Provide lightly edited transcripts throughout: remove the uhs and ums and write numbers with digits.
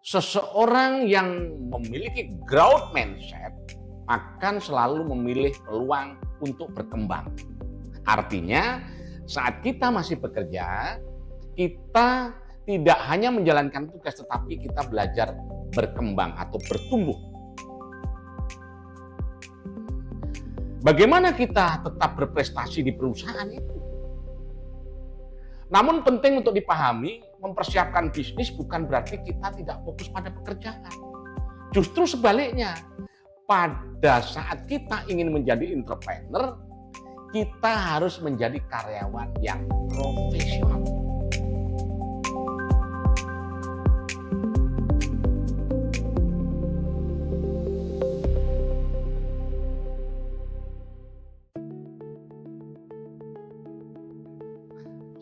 Seseorang yang memiliki growth mindset akan selalu memilih peluang untuk berkembang. Artinya, saat kita masih bekerja, kita tidak hanya menjalankan tugas, tetapi kita belajar berkembang atau bertumbuh. Bagaimana kita tetap berprestasi di perusahaan itu? Namun penting untuk dipahami, mempersiapkan bisnis bukan berarti kita tidak fokus pada pekerjaan. Justru sebaliknya, pada saat kita ingin menjadi entrepreneur, kita harus menjadi karyawan yang profesional.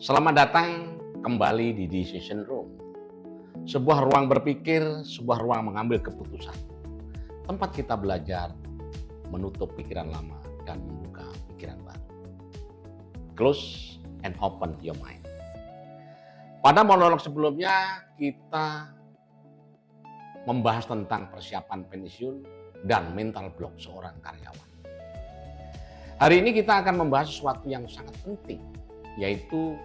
Selamat datang kembali di Decision Room. Sebuah ruang berpikir, sebuah ruang mengambil keputusan. Tempat kita belajar menutup pikiran lama dan membuka pikiran baru. Close and open your mind. Pada monolog sebelumnya kita membahas tentang persiapan pensiun dan mental block seorang karyawan. Hari ini kita akan membahas sesuatu yang sangat penting, yaitu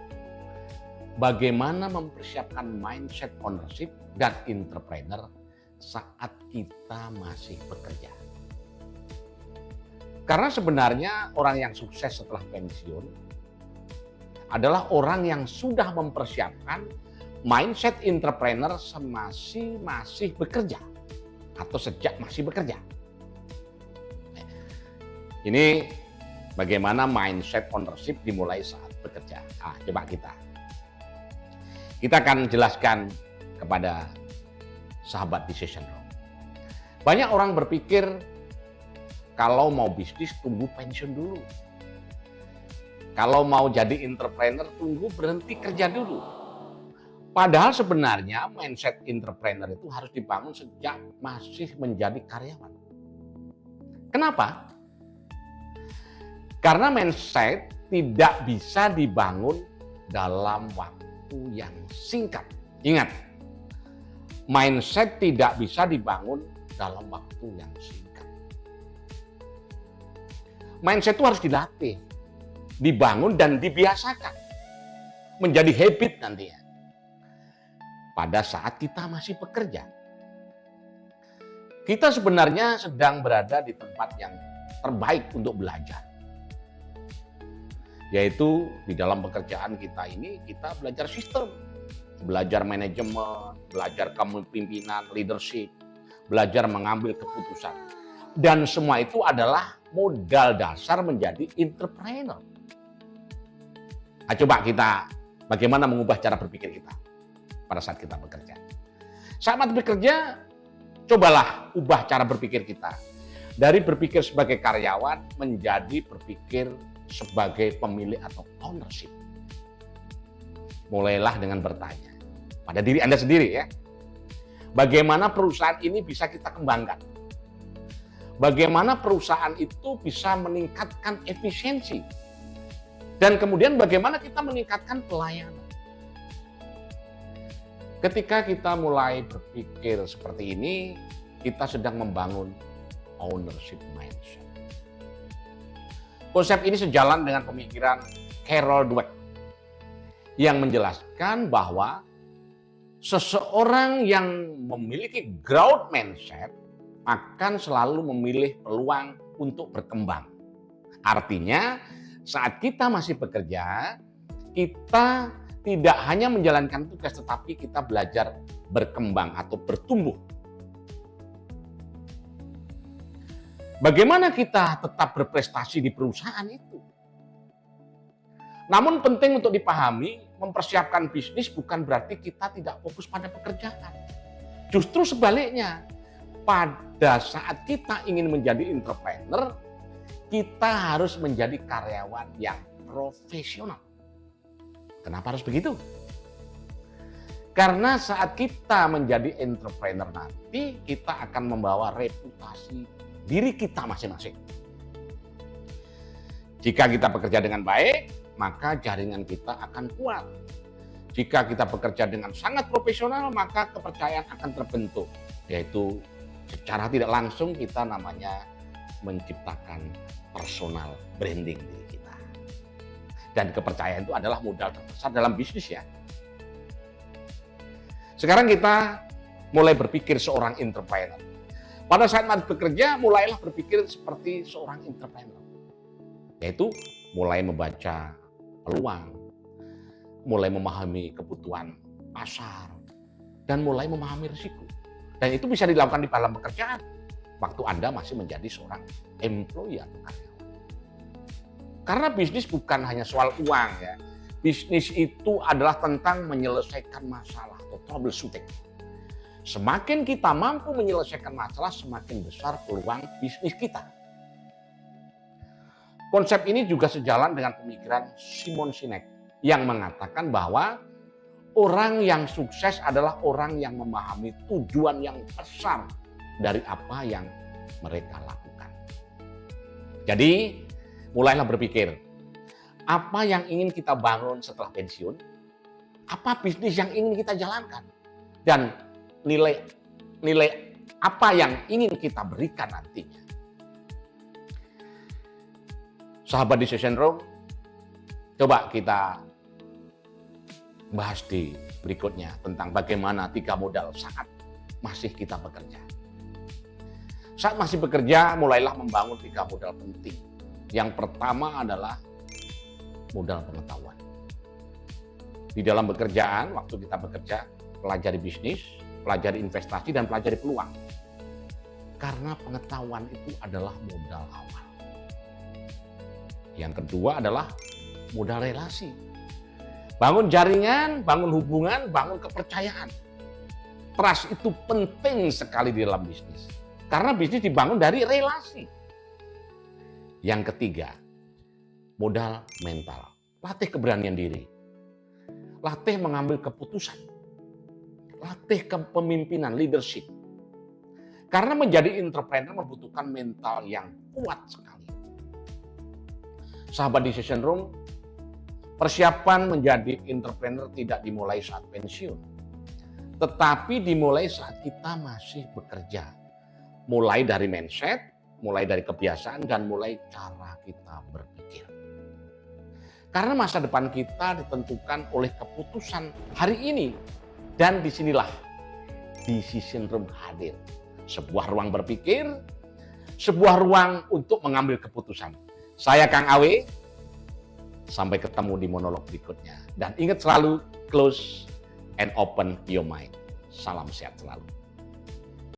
bagaimana mempersiapkan mindset ownership dan entrepreneur saat kita masih bekerja. Karena sebenarnya orang yang sukses setelah pensiun adalah orang yang sudah mempersiapkan mindset entrepreneur masih bekerja atau sejak masih bekerja. Ini bagaimana mindset ownership dimulai saat bekerja. Coba kita akan jelaskan kepada sahabat Decision Room. Banyak orang berpikir kalau mau bisnis tunggu pensiun dulu. Kalau mau jadi entrepreneur tunggu berhenti kerja dulu. Padahal sebenarnya mindset entrepreneur itu harus dibangun sejak masih menjadi karyawan. Kenapa? Karena mindset tidak bisa dibangun dalam waktu yang singkat. Ingat, mindset tidak bisa dibangun dalam waktu yang singkat. Mindset itu harus dilatih, dibangun dan dibiasakan. Menjadi habit nantinya. Pada saat kita masih bekerja. Kita sebenarnya sedang berada di tempat yang terbaik untuk belajar. Yaitu di dalam pekerjaan kita ini kita belajar sistem, belajar manajemen, belajar kepemimpinan, leadership, belajar mengambil keputusan. Dan semua itu adalah modal dasar menjadi entrepreneur. Coba kita bagaimana mengubah cara berpikir kita pada saat kita bekerja. Saat bekerja, cobalah ubah cara berpikir kita. Dari berpikir sebagai karyawan menjadi berpikir sebagai pemilik atau ownership. Mulailah dengan bertanya pada diri Anda sendiri ya. Bagaimana perusahaan ini bisa kita kembangkan? Bagaimana perusahaan itu bisa meningkatkan efisiensi? Dan kemudian bagaimana kita meningkatkan pelayanan? Ketika kita mulai berpikir seperti ini, kita sedang membangun ownership mindset. Konsep ini sejalan dengan pemikiran Carol Dweck yang menjelaskan bahwa seseorang yang memiliki growth mindset akan selalu memilih peluang untuk berkembang. Artinya, saat kita masih bekerja, kita tidak hanya menjalankan tugas, tetapi kita belajar berkembang atau bertumbuh. Bagaimana kita tetap berprestasi di perusahaan itu? Namun penting untuk dipahami, mempersiapkan bisnis bukan berarti kita tidak fokus pada pekerjaan. Justru sebaliknya, pada saat kita ingin menjadi entrepreneur, kita harus menjadi karyawan yang profesional. Kenapa harus begitu? Karena saat kita menjadi entrepreneur nanti, kita akan membawa reputasi diri kita masing-masing. Jika kita bekerja dengan baik, maka jaringan kita akan kuat. Jika kita bekerja dengan sangat profesional, maka kepercayaan akan terbentuk. Yaitu secara tidak langsung kita namanya menciptakan personal branding diri kita. Dan kepercayaan itu adalah modal terbesar dalam bisnis ya. Sekarang kita mulai berpikir seorang entrepreneur. Pada saat masih bekerja, mulailah berpikir seperti seorang entrepreneur. Yaitu mulai membaca peluang, mulai memahami kebutuhan pasar, dan mulai memahami risiko. Dan itu bisa dilakukan di dalam pekerjaan, waktu Anda masih menjadi seorang employee atau karyawan. Karena bisnis bukan hanya soal uang ya. Bisnis itu adalah tentang menyelesaikan masalah atau troubleshooting. Semakin kita mampu menyelesaikan masalah, semakin besar peluang bisnis kita. Konsep ini juga sejalan dengan pemikiran Simon Sinek yang mengatakan bahwa orang yang sukses adalah orang yang memahami tujuan yang besar dari apa yang mereka lakukan. Jadi, mulailah berpikir, apa yang ingin kita bangun setelah pensiun? Apa bisnis yang ingin kita jalankan? Dan nilai apa yang ingin kita berikan nantinya? Sahabat Decision Room, coba kita bahas di berikutnya tentang bagaimana 3 modal saat masih kita bekerja. Saat masih bekerja, mulailah membangun 3 modal penting. Yang pertama adalah modal pengetahuan. Di dalam pekerjaan, waktu kita bekerja, pelajari bisnis, pelajari investasi, dan pelajari peluang. Karena pengetahuan itu adalah modal awal. Yang kedua adalah modal relasi. Bangun jaringan, bangun hubungan, bangun kepercayaan. Trust itu penting sekali di dalam bisnis. Karena bisnis dibangun dari relasi. Yang ketiga, modal mental. Latih keberanian diri. Latih mengambil keputusan. Latih kepemimpinan, leadership. Karena menjadi entrepreneur membutuhkan mental yang kuat sekali. Sahabat Decision Room, persiapan menjadi entrepreneur tidak dimulai saat pensiun, tetapi dimulai saat kita masih bekerja. Mulai dari mindset, mulai dari kebiasaan, dan mulai cara kita berpikir. Karena masa depan kita ditentukan oleh keputusan hari ini. Dan disinilah Decision Room hadir. Sebuah ruang berpikir, sebuah ruang untuk mengambil keputusan. Saya Kang Awe, sampai ketemu di monolog berikutnya. Dan ingat selalu, close and open your mind. Salam sehat selalu.